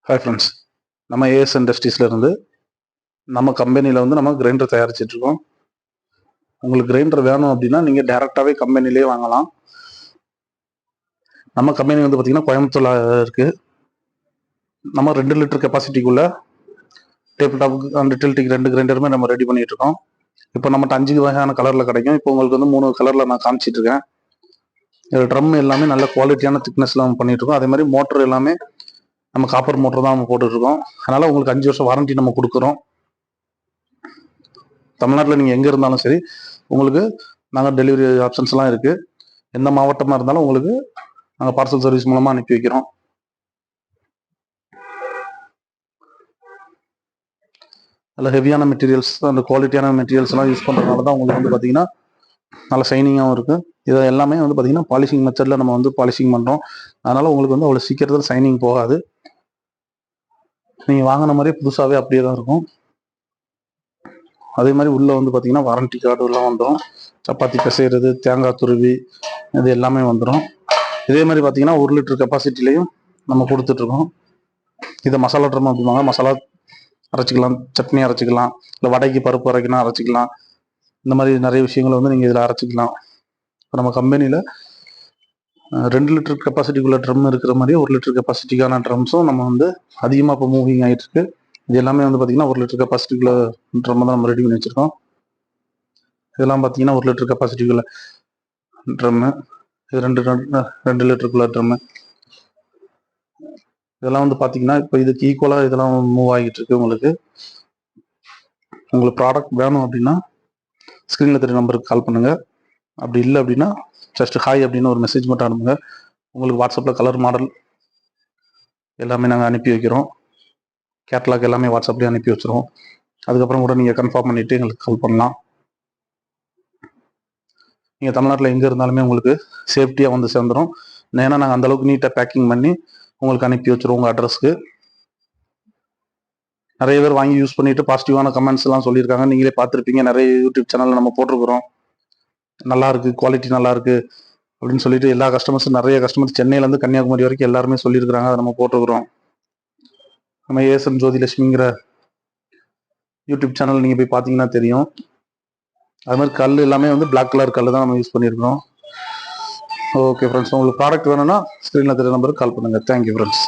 Hi friends, நம்ம as இண்டஸ்ட்ரீஸ்ல இருந்து நம்ம கம்பெனியில் வந்து நம்ம கிரைண்டர் தயாரிச்சிட்டு இருக்கோம். உங்களுக்கு கிரைண்டர் வேணும் அப்படின்னா நீங்கள் டேரெக்டாகவே கம்பெனிலே வாங்கலாம். நம்ம கம்பெனி வந்து பார்த்தீங்கன்னா கோயம்புத்தூர்ல இருக்குது. நம்ம 2 லிட்டர் கெப்பாசிட்டிக்குள்ள டேபிள் டாப் அண்ட் டில்டிக் 2 கிரைண்டருமே நம்ம ரெடி பண்ணிட்டு இருக்கோம். இப்போ நம்மகிட்ட 5 வகையான கலரில் கிடைக்கும். இப்போ உங்களுக்கு வந்து 3 கலரில் நான் காமிச்சிட்டு இருக்கேன். ட்ரம் எல்லாமே நல்ல குவாலிட்டியான திக்னஸில் நம்ம பண்ணிட்டு இருக்கோம். அதே மாதிரி மோட்டர் எல்லாமே நம்ம காப்பர் மோட்டர் தான் நம்ம போட்டுட்ருக்கோம். அதனால் உங்களுக்கு 5 வருஷம் வாரண்டி நம்ம கொடுக்குறோம். தமிழ்நாட்டில் நீங்கள் எங்கே இருந்தாலும் சரி உங்களுக்கு நாங்கள் டெலிவரி ஆப்ஷன்ஸ்லாம் இருக்குது. எந்த மாவட்டமாக இருந்தாலும் உங்களுக்கு நாங்கள் பார்சல் சர்வீஸ் மூலமாக அனுப்பி வைக்கிறோம். நல்ல ஹெவியான மெட்டீரியல்ஸ், அந்த குவாலிட்டியான மெட்டீரியல்ஸ்லாம் யூஸ் பண்ணுறதுனால தான் உங்களுக்கு வந்து பார்த்திங்கன்னா நல்ல ஷைனிங்காகவும் இருக்குது. இதை எல்லாமே வந்து பார்த்திங்கன்னா பாலிஷிங் மெத்தடில் நம்ம வந்து பாலிஷிங் பண்ணுறோம். அதனால் உங்களுக்கு வந்து அவ்வளோ சீக்கிரத்தில் ஷைனிங் போகாது. நீங்கள் வாங்கின மாதிரியே புதுசாகவே அப்படியே தான் இருக்கும். அதே மாதிரி உள்ளே வந்து பார்த்திங்கன்னா வாரண்டி கார்டு எல்லாம் வந்துடும். சப்பாத்தி பிசைகிறது, தேங்காய் துருவி இது எல்லாமே வந்துடும். இதே மாதிரி பார்த்திங்கன்னா 1 லிட்டர் கெப்பாசிட்டிலையும் நம்ம கொடுத்துட்ருக்கோம். இதை மசாலா ட்ரம் அப்படிம்பாங்க. மசாலா அரைச்சிக்கலாம், சட்னி அரைச்சிக்கலாம், இல்லை வடைக்கு பருப்பு அரைக்கணும் அரைச்சிக்கலாம். இந்த மாதிரி நிறைய விஷயங்களை வந்து நீங்கள் இதில் அரைச்சிக்கலாம். இப்போ நம்ம கம்பெனியில் 2 லிட்டர் கெப்பாசிட்டிக்குள்ள ட்ரம் இருக்கிற மாதிரி 1 லிட்டர் கெப்பாசிட்டிக்கான ட்ரம்ஸும் நம்ம வந்து அதிகமாக இப்போ மூவிங் ஆகிட்டு இருக்கு. இது எல்லாமே வந்து பார்த்திங்கன்னா 1 லிட்டர் கெப்பாசிட்டிக்குள்ள ட்ரம் தான் நம்ம ரெடி பண்ணி வச்சுருக்கோம். இதெல்லாம் பார்த்தீங்கன்னா 1 லிட்டர் கெப்பாசிட்டிக்குள்ள ட்ரம்மு. இது 2 லிட்டருக்குள்ள ட்ரம்மு. இதெல்லாம் வந்து பார்த்தீங்கன்னா இப்போ இதுக்கு ஈக்குவலாக இதெல்லாம் மூவ் ஆகிட்டு இருக்கு. உங்களுக்கு ப்ராடக்ட் வேணும் அப்படின்னா ஸ்க்ரீனில் தெரிய நம்பருக்கு கால் பண்ணுங்கள். அப்படி இல்லை அப்படின்னா ஜஸ்ட் ஹாய் அப்படின்னு ஒரு மெசேஜ் மட்டும் அனுப்புங்க. உங்களுக்கு வாட்ஸ்அப்பில் கலர் மாடல் எல்லாமே நாங்கள் அனுப்பி வைக்கிறோம். கேட்லாக் எல்லாமே வாட்ஸ்அப்லேயே அனுப்பி வச்சுருவோம். அதுக்கப்புறம் கூட நீங்கள் கன்ஃபார்ம் பண்ணிவிட்டு எங்களுக்கு கால் பண்ணலாம். நீங்கள் தமிழ்நாட்டில் எங்கே இருந்தாலுமே உங்களுக்கு சேஃப்டியாக வந்து சேர்ந்துடும். ஏன்னா நாங்கள் அந்தளவுக்கு நீட்டாக பேக்கிங் பண்ணி உங்களுக்கு அனுப்பி வச்சுருவோம் உங்கள் அட்ரஸ்க்கு. நிறைய பேர் வாங்கி யூஸ் பண்ணிட்டு பாசிட்டிவான கமெண்ட்ஸ் எல்லாம் சொல்லியிருக்காங்க. நீங்களே பார்த்துருப்பீங்க, நிறைய யூடியூப் சேனலில் நம்ம போட்டிருக்கிறோம். நல்லா இருக்குது, குவாலிட்டி நல்லா இருக்குது அப்படின்னு சொல்லிட்டு எல்லா கஸ்டமர்ஸும், நிறைய கஸ்டமர்ஸ் சென்னையிலேருந்து கன்னியாகுமரி வரைக்கும் எல்லாருமே சொல்லியிருக்கிறாங்க. அதை நம்ம போட்டிருக்கிறோம். நம்ம ஏஎஸ்எம் ஜோதிலட்சுமிங்கிற யூடியூப் சேனல் நீங்கள் போய் பார்த்தீங்கன்னா தெரியும். அது மாதிரி கல் எல்லாமே வந்து பிளாக் கலர் கல் தான் நம்ம யூஸ் பண்ணியிருக்கிறோம். ஓகே ஃப்ரெண்ட்ஸ், உங்களுக்கு ப்ராடக்ட் வேணும்னா ஸ்க்ரீனில் தெரிய நம்பருக்கு கால் பண்ணுங்கள். Thank you friends.